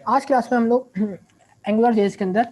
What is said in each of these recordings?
आज क्लास में हम लोग एंगुलर जेएस के अंदर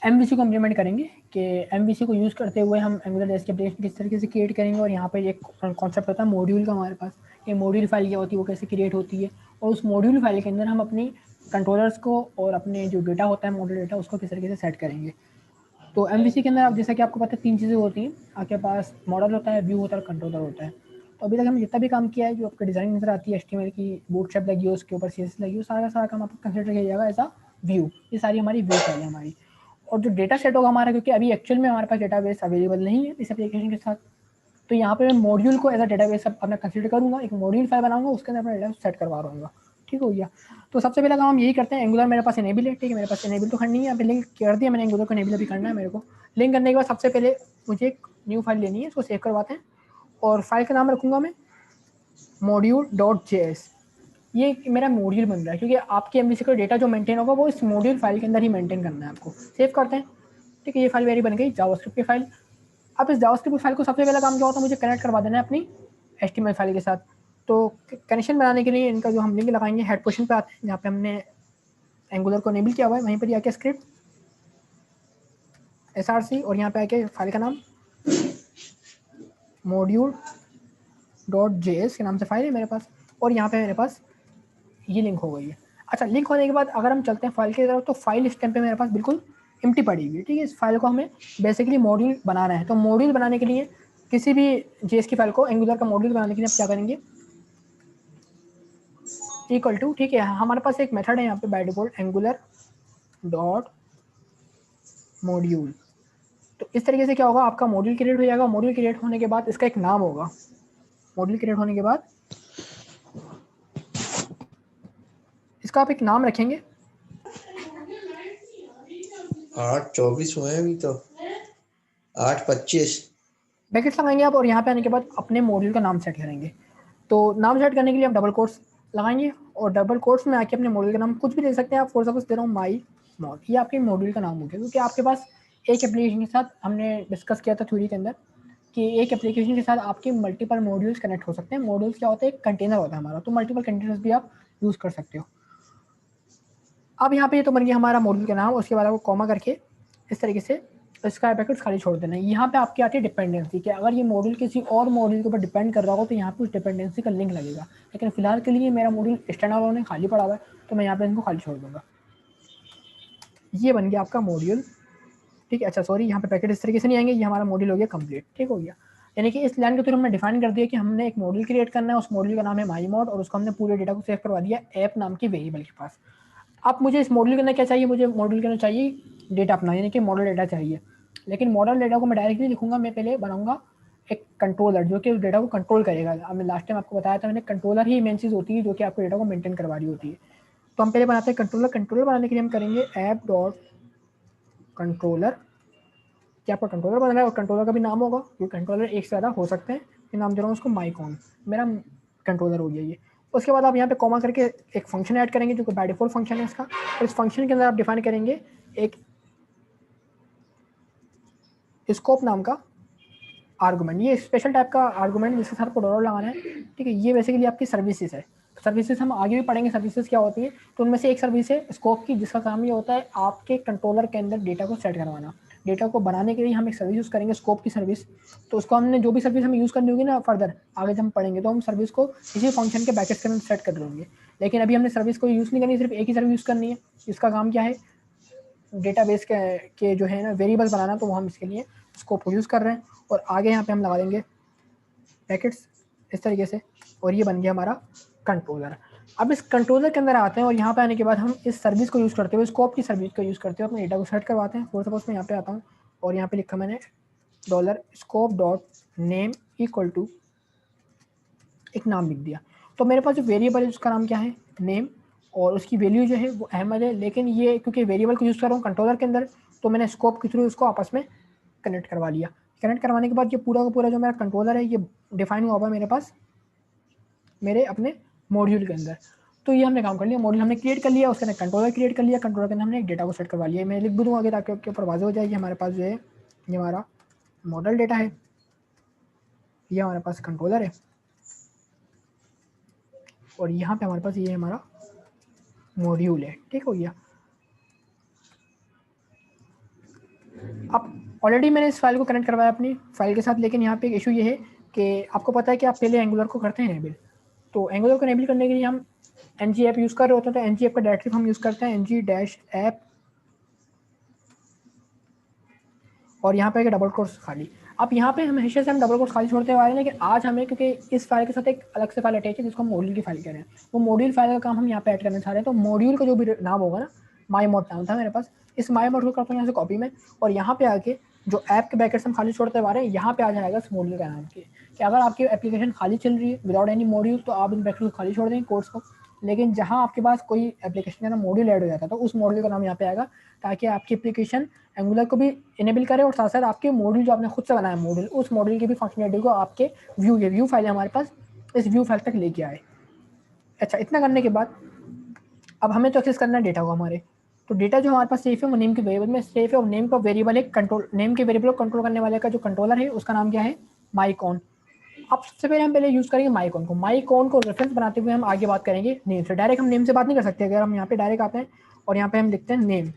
एमवीसी को इम्प्लीमेंट करेंगे कि एमवीसी को यूज़ करते हुए हम एंगुलर जेएस के एप्लीकेशन किस तरीके से क्रिएट करेंगे। और यहाँ पे एक कॉन्सेप्ट होता है मॉड्यूल का हमारे पास, ये मॉड्यूल फाइल क्या होती है, वो कैसे क्रिएट होती है, और उस मॉड्यूल फाइल के अंदर हम अपनी कंट्रोलर्स को और अपने जो डेटा होता है मॉडल डेटा उसको किस तरीके से सेट करेंगे। तो एमवीसी के अंदर आप जैसा कि आपको पता है 3 चीज़ें होती हैं, आपके पास मॉडल होता है, व्यू होता है और कंट्रोलर होता है। तो अभी तक हमने जितना भी काम किया है, जो आपको डिज़ाइन नज़र आती है एचटीएमएल की बूटस्ट्रैप लगी हो, उसके ऊपर सीएसएस लगी हो, सारा का सारा काम आपको कंसिडर किया जाएगा एज अ व्यू। ये सारी हमारी व्यू फाइल है हमारी। और जो डेटा सेट होगा हमारा, क्योंकि अभी एक्चुअल में हमारे पास डेटाबेस अवेलेबल नहीं है इस एप्लीकेशन के साथ, तो यहाँ पे मैं मॉड्यूल को एज अ डेटाबेस अपना कंसिडर करूँगा, एक मॉड्यूल फाइल बनाऊंगा, उसके अंदर अपना डेटा सेट करवा रहूँगा। ठीक हो गया। तो सबसे पहला काम हम यही करते हैं, एंगुलर मेरे पास इनेबल है, ठीक है, मेरे पास इनेबल तो करनी है, यहाँ पे लिंक कर दिया मैंने, एंगुलर को इनेबल अभी करना है मेरे को। लिंक करने के बाद सबसे पहले मुझे एक न्यू फाइल लेनी है, इसको सेव करवाते हैं और फाइल का नाम रखूँगा मैं module.js। ये मेरा मॉड्यूल बन रहा है, क्योंकि आपके एमवीसी का डेटा जो मेंटेन होगा वो इस मॉड्यूल फाइल के अंदर ही मेंटेन करना है आपको। सेव करते हैं, ठीक है, ये फाइल मेरी बन गई जावास्क्रिप्ट की फाइल। अब इस जावास्क्रिप्ट फाइल को सबसे पहला काम क्या होता है, मुझे कनेक्ट करवा देना है अपनी एचटीएमएल फाइल के साथ। तो कनेक्शन बनाने के लिए इनका जो हम लिंक लगाएंगे, हेड पोर्शन पे आते हैं जहाँ पे हमने एंगुलर को इनेबल किया हुआ है, वहीं पर आके स्क्रिप्ट src और यहाँ पे आके फाइल का नाम module.js के नाम से फाइल है मेरे पास, और यहाँ पे मेरे पास ये लिंक हो गई है। अच्छा, लिंक होने के बाद अगर हम चलते हैं फाइल की तरफ, तो फाइल इस टाइम पे मेरे पास बिल्कुल एम्प्टी पड़ी हुई है, ठीक है। इस फाइल को हमें बेसिकली मॉड्यूल बनाना है, तो मॉड्यूल बनाने के लिए किसी भी जेएस की फाइल को एंगुलर का मॉड्यूल बनाने के लिए आप क्या करेंगे, इक्वल टू, ठीक है, हमारे पास एक मेथड है यहाँ पे by default angular dot module. तो इस तरीके से क्या होगा, आपका मॉड्यूल क्रिएट हो जाएगा। मॉड्यूल क्रिएट होने के बाद इसका एक नाम होगा, मॉड्यूल क्रिएट होने के बाद इसका आप एक नाम रखेंगे। 8:24 हुए हैं अभी तो, 8:25। ब्रैकेट्स लगाएंगे आप, और यहाँ पे आने के बाद अपने मॉड्यूल का नाम सेट करेंगे। तो नाम सेट करने के लिए आप डबल कोट्स लगाएंगे, और डबल कोट्स में आके अपने मॉड्यूल का नाम कुछ भी दे सकते हैं आप। फॉर सपोज दे रहा हूँ माई मॉड, ये आपके मॉड्यूल का नाम हो गया, क्योंकि आपके पास एक एप्लीकेशन के साथ हमने डिस्कस किया था थ्योरी के अंदर कि एक एप्लीकेशन के साथ आपके मल्टीपल मॉड्यूल्स कनेक्ट हो सकते हैं। मॉड्यूल्स क्या होता है, एक कंटेनर होता है हमारा, तो मल्टीपल कंटेनर्स भी आप यूज़ कर सकते हो। अब यहाँ पे तो बन गया हमारा मॉड्यूल का नाम, उसके बाद आपको कॉमा करके इस तरीके से इसका पैकेट खाली छोड़ देना है। यहाँ पे आपकी आती है डिपेंडेंसी, कि अगर ये मॉड्यूल किसी और मॉड्यूल के ऊपर डिपेंड कर रहा हो तो यहाँ पे उस डिपेंडेंसी का लिंक लगेगा। लेकिन फिलहाल के लिए मेरा मॉड्यूल स्टैंड अलोन खाली पड़ा हुआ है, तो मैं यहाँ पे इनको खाली छोड़ दूंगा। ये बन गया आपका मॉड्यूल, ठीक है। अच्छा सॉरी, यहाँ पे पैकेट इस तरीके से नहीं आएंगे, ये हमारा मॉड्यूल हो गया कंप्लीट, ठीक हो गया। यानी कि इस लाइन के थ्रू हमने डिफाइन कर दिया कि हमने एक मॉड्यूल क्रिएट करना है, उस मॉड्यूल का नाम है माई मॉड, और उसको हमने पूरे डेटा को सेव करवा दिया ऐप नाम की वेरिएबल के पास। अब मुझे इस मॉड्यूल के अंदर क्या चाहिए, मुझे मॉड्यूल के अंदर चाहिए डेटा अपना, यानी कि मॉडल डेटा चाहिए। लेकिन मॉडल डेटा को मैं डायरेक्टली लिखूंगा, मैं पहले बनाऊंगा एक कंट्रोलर जो कि उस डेटा को कंट्रोल करेगा। अब मैं लास्ट टाइम आपको बताया था मैंने, कंट्रोलर ही मेन चीज़ होती है जो कि आपको डेटा को मेंटेन करवा रही होती है। तो हम पहले बनाते हैं कंट्रोलर। कंट्रोलर बनाने के लिए हम करेंगे ऐप डॉट कंट्रोलर, कि आपका कंट्रोलर बन रहा है और कंट्रोलर का भी नाम होगा, क्योंकि कंट्रोलर एक से ज़्यादा हो सकते हैं। मैं नाम दे रहा हूँ उसको माइकॉन, मेरा कंट्रोलर हो गया ये। उसके बाद आप यहाँ पे कॉमा करके एक फंक्शन ऐड करेंगे जो कि बाय डिफॉल्ट फंक्शन है इसका, और इस फंक्शन के अंदर आप डिफाइन करेंगे एक स्कोप नाम का आर्गुमेंट। ये स्पेशल टाइप का आर्गुमेंट जिसके साथ आपको डॉलर लगाना है, ठीक है। ये बेसिकली आपकी सर्विसेज है। सर्विसेज हम आगे भी पढ़ेंगे सर्विसेज क्या होती है, तो उनमें से एक सर्विस है स्कोप की, जिसका काम ये होता है आपके कंट्रोलर के अंदर डेटा को सेट करवाना। डेटा को बनाने के लिए हम एक सर्विस यूज़ करेंगे स्कोप की सर्विस। तो उसको हमने जो भी सर्विस हमें यूज़ करनी होगी ना फर्दर आगे जब हम पढ़ेंगे, तो हम सर्विस को इसी फंक्शन के बैकेट के अंदर सेट कर देंगे। लेकिन अभी हमने सर्विस को यूज़ नहीं करनी, सिर्फ एक ही सर्विस यूज़ करनी है। इसका काम क्या है, डेटाबेस के जो है ना वेरिएबल्स बनाना, तो वो हम इसके लिए स्कोप को यूज़ कर रहे हैं। और आगे यहाँ पे हम लगा देंगे पैकेट्स इस तरीके से, और ये बन गया हमारा कंट्रोलर। अब इस कंट्रोलर के अंदर आते हैं, और यहाँ पे आने के बाद हम इस सर्विस को यूज़ करते हुए, स्कोप की सर्विस को यूज़ करते हुए अपने डेटा को सेट करवाते हैं। फॉर सपोज मैं यहाँ पे आता हूँ और यहाँ पे लिखा मैंने dollar scope dot name equal to, एक नाम लिख दिया। तो मेरे पास जो वेरिएबल है उसका नाम क्या है, नेम, और उसकी वैल्यू जो है वो अहमद है। लेकिन ये क्योंकि वेरिएबल को यूज़ कर रहा हूँ कंट्रोलर के अंदर, तो मैंने स्कोप के थ्रू उसको आपस में कनेक्ट करवा लिया। कनेक्ट करवाने के बाद ये पूरा का पूरा जो मेरा कंट्रोलर है ये डिफाइन हुआ हुआ है मेरे पास मेरे अपने मॉड्यूल के अंदर। तो ये हमने काम कर लिया, मॉड्यूल हमने क्रिएट कर लिया, उसके अंदर कंट्रोलर क्रिएट कर लिया, कंट्रोलर के अंदर हमने एक डेटा को सेट करवा लिया। मैं लिख भी दूंगा आगे ताकि आपके ऊपर वाज़ेह हो जाए कि हमारे पास जो है ये हमारा मॉडल डेटा है, ये हमारे पास कंट्रोलर है, और यहाँ पे हमारे पास ये हमारा मॉड्यूल है, ठीक हो गया। अब ऑलरेडी मैंने इस फाइल को कनेक्ट करवाया अपनी फाइल के साथ, लेकिन यहाँ पे एक इशू ये है कि आपको पता है कि आप पहले एंगुलर को करते हैं एनेबल। तो एंगुलर को एनेबल करने के लिए हम एनजी ऐप यूज़ कर रहे होते हैं, तो एनजी ऐप का डायरेक्टरी हम यूज़ करते हैं ng-app, और यहाँ पे डबल कोर्स खाली। अब यहाँ पे हमेशा से हम डबल कोर्स खाली छोड़ते हुए आ रहे हैं, लेकिन आज हमें क्योंकि इस फाइल के साथ एक अलग से फाइल अटैच है जिसको हम मॉड्यूल की फाइल कह रहे हैं, वो मॉड्यूल फाइल का काम हम यहाँ पे ऐड करना चाह रहे हैं। तो मॉड्यूल का जो भी नाम होगा ना, माई मोड नाम था मेरे पास, इस माई मोड को करता हूँ यहाँ से कॉपी में, और यहाँ पे आके जो ऐप के ब्रैकेट्स हम खाली छोड़ते हुए आ रहे हैं यहाँ पे आ जाएगा इस मॉड्यूल का नाम के, कि अगर आपकी एप्लीकेशन खाली चल रही है विदाउट एनी मॉड्यूल तो आप इन ब्रैकेट को खाली छोड़ देंगे कोर्स को, लेकिन जहाँ आपके पास कोई एप्लीकेशन का नाम मॉड्यूल ऐड हो जाता है तो उस मॉड्यूल का नाम यहाँ पे आएगा, ताकि आपकी एप्लीकेशन एंगुलर को भी इनेबल करे और साथ साथ आपके मॉड्यूल जो आपने खुद से बनाया मॉड्यूल, उस मॉड्यूल की भी फंक्शनलिटी को आपके व्यू फाइल है हमारे पास, इस व्यू फाइल तक लेके आए। अच्छा, इतना करने के बाद अब हमें तो एक्सेस करना है डेटा को हमारे, तो डेटा जो हमारे पास सेफ है वो नेम के वेरिएबल में सेफ है, और नेम का वेरिएबल है कंट्रोल, नेम के वेरिएबल को कंट्रोल करने वाले का जो कंट्रोलर है उसका नाम क्या है, माईकॉन। अब सबसे पहले हम यूज़ करेंगे माईकॉन को। माईकॉन को रेफरेंस बनाते हुए हम आगे बात करेंगे नेम से। डायरेक्ट हम नेम से बात नहीं कर सकते। अगर हम यहाँ पे डायरेक्ट आते हैं और यहाँ पे हम लिखते हैं नेम,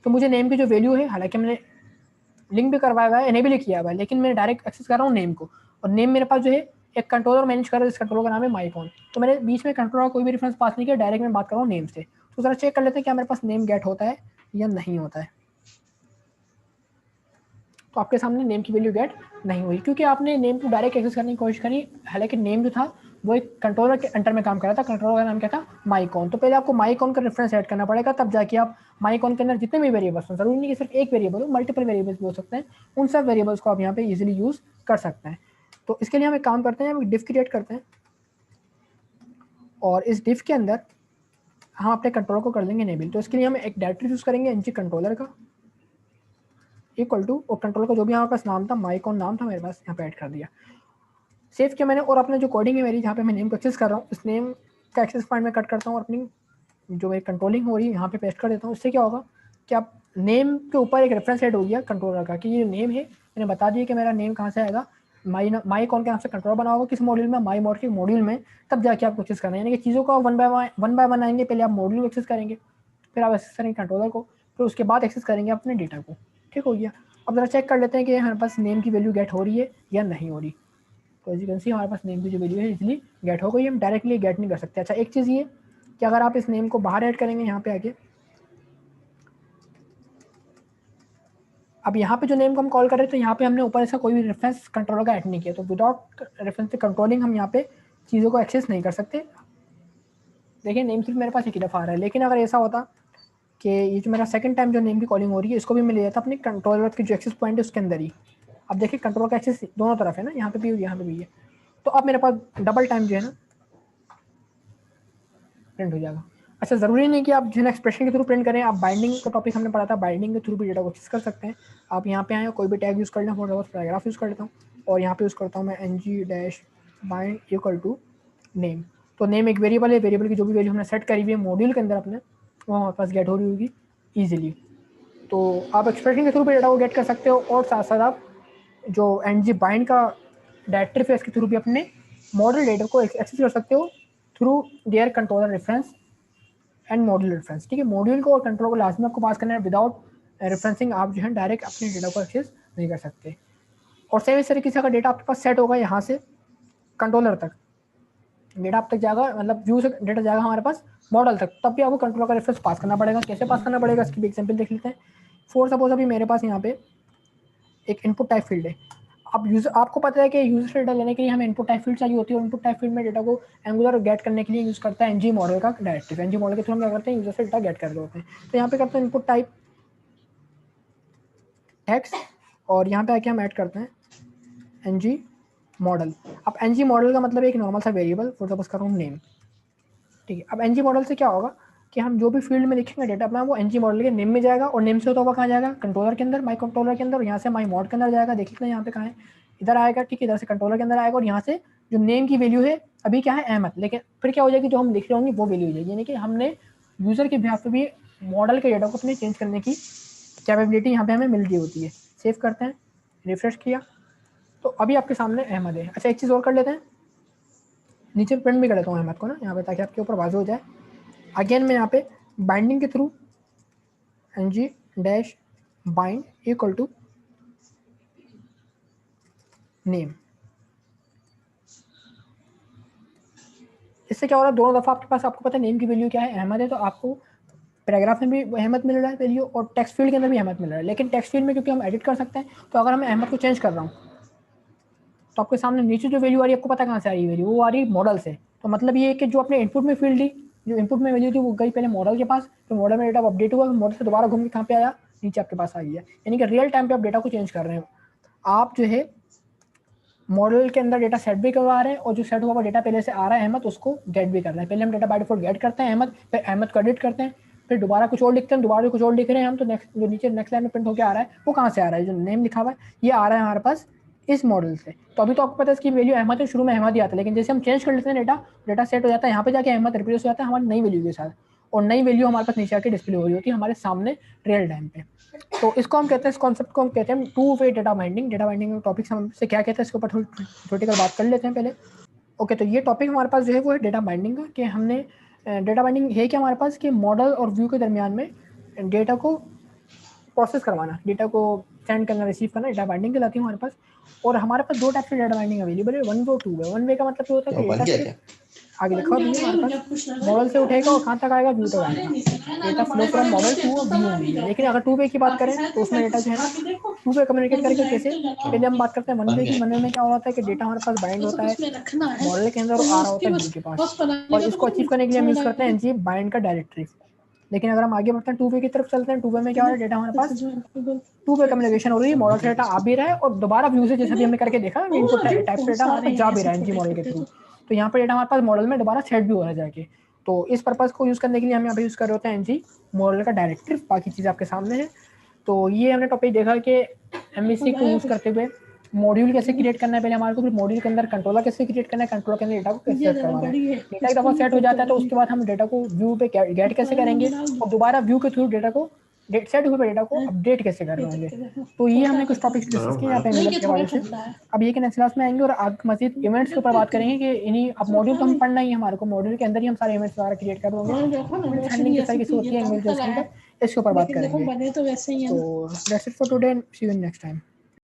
तो मुझे नेम की जो वैल्यू है, हालांकि मैंने लिंक भी करवाया हुआ है, एनेबल ही किया हुआ है, लेकिन मैं डायरेक्ट एक्सेस कर रहा हूँ नेम को, और नेम मेरे पास जो है एक कंट्रोलर मैनेज कर रहा है, इस कंट्रोलर का नाम है माईकॉन। तो मैंने बीच में कंट्रोलर कोई भी रेफरेंस पास नहीं किया, डायरेक्ट मैं बात कर रहा हूँ नेम से। तो जरा चेक कर लेते हैं क्या मेरे पास नेम गेट होता है या नहीं होता है। तो आपके सामने नेम की वैल्यू गेट नहीं हुई, क्योंकि आपने नेम को डायरेक्ट एक्सेस करने की कोशिश करी, हालांकि नेम जो था वो एक कंट्रोलर के अंडर में काम कर रहा था, कंट्रोलर का नाम क्या था, माईकॉन। तो पहले आपको माईकॉन का रेफरेंस ऐड करना पड़ेगा, तब जाके आप माईकॉन के अंदर जितने भी वेरिएबल्स हो, जरूरी नहीं कि सिर्फ एक वेरिएबल हो, मल्टीपल वेरिएबल्स भी हो सकते हैं, उन सब वेरिएबल्स को आप यहाँ पे इजीली यूज कर सकते हैं। तो इसके लिए हम एक काम करते हैं, हम डिफ क्रिएट करते हैं, और इस डिफ के अंदर हम अपने कंट्रोलर को कर देंगे इनेबल। तो इसके लिए हम एक डायरेक्टरी यूज करेंगे एनजी कंट्रोलर का इक्वल टू, और कंट्रोलर का जो भी हमारे पास नाम था, माईकॉन नाम था मेरे पास, यहाँ पे ऐड कर दिया, सेव किया मैंने। और अपने जो कोडिंग है मेरी, जहाँ पे मैं नेम को एक्सेस कर रहा हूँ, इस नेम का एक्सेस पॉइंट में कट करता हूँ और अपनी जो मेरी कंट्रोलिंग हो रही है यहाँ पे पेस्ट कर देता हूँ। इससे क्या होगा कि आप नेम के ऊपर एक रेफरेंस ऐड हो गया कंट्रोलर का, कि ये नेम है, मैंने बता दिया कि मेरा नेम कहाँ से आएगा, माईकॉन के नाम से कंट्रोलर बना होगा किस मॉड्यूल में, माई मॉड के मॉड्यूल में, तब जाके आपको एक्सेस करना है। यानी कि चीज़ों को वन बाय वन आएंगे, पहले आप मॉड्यूल को एक्सेस करेंगे, फिर आप एक्सेस करेंगे कंट्रोलर को, फिर उसके बाद एक्सेस करेंगे अपने डेटा को। ठीक हो गया। अब जरा चेक कर लेते हैं कि हमारे पास नेम की वैल्यू गेट हो रही है या नहीं हो रही। तो एज यू कैन सी हमारे पास नेम की जो वैल्यू है इजीली गेट हो गई, हम डायरेक्टली गेट नहीं कर सकते। अच्छा, एक चीज़ ये कि अगर आप इस नेम को बाहर ऐड करेंगे यहाँ पे आके, अब यहाँ पे जो नेम को हम कॉल कर रहे थे, तो यहाँ पे हमने ऊपर ऐसा कोई भी रेफरेंस कंट्रोलर का ऐड नहीं किया, तो विदाउट रेफरेंस से कंट्रोलिंग हम यहाँ पे चीज़ों को एक्सेस नहीं कर सकते। देखिए नेम सिर्फ मेरे पास एक ही दफ़ा आ रहा है, लेकिन अगर ऐसा होता कि ये जो मेरा सेकंड टाइम जो नेम की कॉलिंग हो रही है, इसको भी मैं ले जाता अपने कंट्रोलर की जो एक्सेस पॉइंट है उसके अंदर ही। अब देखिए कंट्रोलर का एक्सेस दोनों तरफ है ना, यहाँ पे भी यहाँ पे भी है, तो अब मेरे पास डबल टाइम जो है ना प्रिंट हो जाएगा। अच्छा, ज़रूरी नहीं कि आप जो है एक्सप्रेशन के थ्रू प्रिंट करें, आप बाइंडिंग का टॉपिक हमने पढ़ा था, बाइंडिंग के थ्रू भी डेटा को एक्सेस कर सकते हैं। आप यहाँ पे आए, कोई भी टैग यूज़ कर लें, फॉर एग्जाम्पल पैराग्राफ यूज़ कर लेता हूँ, और यहाँ पे यूज़ करता हूँ मैं ng-bind इक्वल टू नेम। तो नेम एक वेरिएबल है, वेरिएबल की जो भी वैल्यू हमने सेट करी हुई है मॉड्यूल के अंदर अपने, वो हमारे पास गेट हो रही होगी ईजिली। तो आप एक्सप्रेशन के थ्रू भी डेटा को गेट कर सकते हो, और साथ साथ आप जो ng-bind का डायरेक्टरी फेस के थ्रू भी अपने मॉडल डेटा को एक्सेस कर सकते हो through their controller reference and module reference. ठीक है, मॉड्यूल को और कंट्रोल को लाजमी आपको पास करना है, विदाउट रेफरेंसिंग आप जो है डायरेक्ट अपने डेटा को एक्सेस नहीं कर सकते। और सेम इस तरीके से अगर डेटा आपके पास सेट होगा यहाँ से कंट्रोलर तक, डेटा आप तक जाएगा, मतलब व्यू से डेटा जाएगा हमारे पास मॉडल तक, तब भी आपको कंट्रोलर का रेफरेंस पास करना पड़ेगा। कैसे पास करना पड़ेगा इसकी भी एग्जाम्पल देख लेते हैं। फॉर सपोज अभी मेरे पास यहाँ पे एक इनपुट टाइप फील्ड है। अब यूजर, आपको पता है कि यूजर से डेटा लेने के लिए हमें इनपुट टाइप फील्ड चाहिए होती है, और इनपुट टाइप फील्ड में डेटा को एंगुलर गेट करने के लिए यूज़ करता है एनजी मॉडल का डायरेक्टिव। एनजी मॉडल के थ्रू हम क्या करते हैं, यूजर से डेटा गेट कर रहे होते हैं। तो यहाँ पे करते हैं इनपुट टाइप टेक्स्ट, और यहाँ पे आके हम ऐड करते हैं एनजी मॉडल। अब एनजी मॉडल का मतलब एक नॉर्मल सा वेरिएबल, फॉर सपोज कर रहा हूँ नेम। ठीक है, अब एनजी मॉडल से क्या होगा कि हम जो भी फील्ड में लिखेंगे डेटा अपना, वो एनजी मॉडल के नेम में जाएगा, और नेम से होता हुआ कहाँ जाएगा, कंट्रोलर के अंदर, माई कंट्रोलर के अंदर, और यहाँ से माई मॉड के अंदर जाएगा। देख लेते हैं यहाँ पे कहाँ है, इधर आएगा। ठीक है, इधर से कंट्रोलर के अंदर आएगा, और यहाँ से जो नेम की वैल्यू है अभी क्या है, अहमद, लेकिन फिर क्या हो जाएगी, जो हम लिख रहे होंगे वो वैल्यू हो जाएगी। यानी कि हमने यूजर के बिहाफ पे भी मॉडल के डेटा को अपने चेंज करने की कैपेबिलिटी यहाँ पे हमें मिल रही होती है। सेव करते हैं, रिफ्रेश किया, तो अभी आपके सामने अहमद है। अच्छा, एक चीज़ और कर लेते हैं, नीचे प्रिंट भी कर लेता हूँ अहमद को ना यहाँ पे, ताकि आपके ऊपर वाज़ेह हो जाए। अगेन मैं यहाँ पे बाइंडिंग के through ng dash bind equal to name. इससे क्या हो रहा है, दोनों दफ़ा आपके पास, आपको पता है नेम की वैल्यू क्या है, अहमद है, तो आपको पैराग्राफ में भी अहमद मिल रहा है वैल्यू और टेक्स्ट फील्ड के अंदर भी अहमद मिल रहा है। लेकिन टेक्स्ट फील्ड में क्योंकि हम एडिट कर सकते हैं, तो अगर मैं अहमद को चेंज कर रहा हूँ तो आपके सामने नीचे जो वैल्यू आ रही है, आपको पता कहाँ से आ रही है वैल्यू, वो आ रही है मॉडल से। तो मतलब ये है कि जो अपने इनपुट में फील्ड दी, जो इनपुट में वैल्यू थी वो गई पहले मॉडल के पास, तो मॉडल में डेटा अपडेट हुआ, मॉडल से दोबारा घूम के कहाँ पे आया, नीचे आपके पास आई है। यानी कि रियल टाइम पे आप डेटा को चेंज कर रहे हो। आप जो है मॉडल के अंदर डेटा सेट भी करवा रहे हैं और जो सेट हुआ डेटा पहले से आ रहा है अहमद, उसको गेट भी कर रहे हैं। पहले हम डेटा बाय डिफॉल्ट गेट करते हैं अहमद, फिर अहमद को एडिट करते हैं, फिर दोबारा कुछ और लिखते हैं, दोबारा कुछ और लिख रहे हैं हम, तो नेक्स्ट जो नीचे नेक्स्ट लाइन में प्रिंट होकर आ रहा है वो कहाँ से आ रहा है, जो नेम लिखा हुआ है ये आ रहा है हमारे पास इस मॉडल से। तो अभी तो आपको पता है इसकी वैल्यू अहमद है, शुरू में अहमद ही आता है, लेकिन जैसे हम चेंज कर लेते हैं डेटा सेट हो जाता है, यहाँ पे जाके अहमद रिप्लेस हो जाता है हमारी नई वैल्यू के साथ, और नई वैल्यू हमारे पास नीचे आके डिस्प्ले हो रही होती है हमारे सामने रियल टाइम पे। तो इसको हम कहते हैं, इस कॉन्सेप्ट को हम कहते हैं two way data binding. Data binding topic से क्या कहते हैं, इसके ऊपर थोड़ी थ्योरेटिकल बात कर लेते हैं पहले। ओके, तो ये टॉपिक हमारे पास जो है वो है डेटा बाइंडिंग का, कि हमने डेटा बाइंडिंग है कि हमारे पास कि मॉडल और व्यू के दरमियान में डेटा को प्रोसेस करवाना, डेटा को सेंड करना, रिसीव करना, डेटा बाइंडिंग कहलाती है हमारे पास। और हमारे पास दो टाइप से डेटा बाइंडिंग अवेलेबल है, वन वे और टू वे। वन वे का मतलब क्या होता है कि डेटा सिर्फ आगे लिखा भी है हमारे पास, मॉडल से उठेगा और कहाँ तक आएगा, व्यू तक आएगा, data flow from model to view only. लेकिन अगर टू वे की बात करें तो उसमें डेटा जो है ना टू वे कम्युनिकेट करके कैसे, पहले हम बात करते हैं वन वे की। वन वे में क्या होता है कि डेटा हमारे पास बाइंड होता है मॉडल के अंदर और आ रहा होता है व्यू के पास, और इसको अचीव करने के लिए हम यूज़ करते हैं एनजी बाइंड का डायरेक्टरी। लेकिन अगर हम आगे बढ़ते हैं टू वे की तरफ चलते हैं, टू वे में क्या हो रहा है, डेटा हमारे पास टू वे कम्युनिकेशन हो रही है, मॉडल से डेटा आ भी रहा है और दोबारा व्यू से, जैसे भी हमने करके देखा, इनपुट टाइप से डेटा हमारे पास जा भी रहा है एनजी मॉडल के थ्रू। तो यहाँ पर डेटा हमारे पास मॉडल में दोबारा सेट भी हो रहा है जाके। तो इस पर्पज़ को यूज़ करने के लिए हम यहाँ पे यूज़ कर रहे होते हैं एनजी मॉडल का डायरेक्टिव। बाकी चीज़ आपके सामने है। तो ये हमने टॉपिक देखा कि एमवीसी को यूज़ करते हुए मॉड्यूल कैसे क्रिएट करना है पहले हमारे को, फिर मॉड्यूल के अंदर कंट्रोलर कैसे क्रिएट करना है, कंट्रोलर के अंदर डेटा को कैसे सेट करवाना है। डेटा एक दफ़ा सेट हो जाता है तो उसके बाद हम डेटा को व्यू पे गेट कैसे करेंगे और दोबारा व्यू के थ्रू डेटा को सेट हुए डेटा को अपडेट कैसे करवाएंगे। तो ये हमने कुछ टॉपिक्स डिस्कस किए यहाँ पे एंगुलर के हवाले से। अब ये कि नेक्स्ट क्लास में आएंगे और आगे मजीद इवेंट्स के ऊपर बात करेंगे कि इन्हीं, अब मॉड्यूल तो हम पढ़ना ही है, हमारे को मॉड्यूल के अंदर ही हम सारे इवेंट्स वगैरह क्रिएट कर देंगे, हैंडलिंग किस तरीके से होती है, इसके ऊपर बात करेंगे। तो that's it for today, see you next time.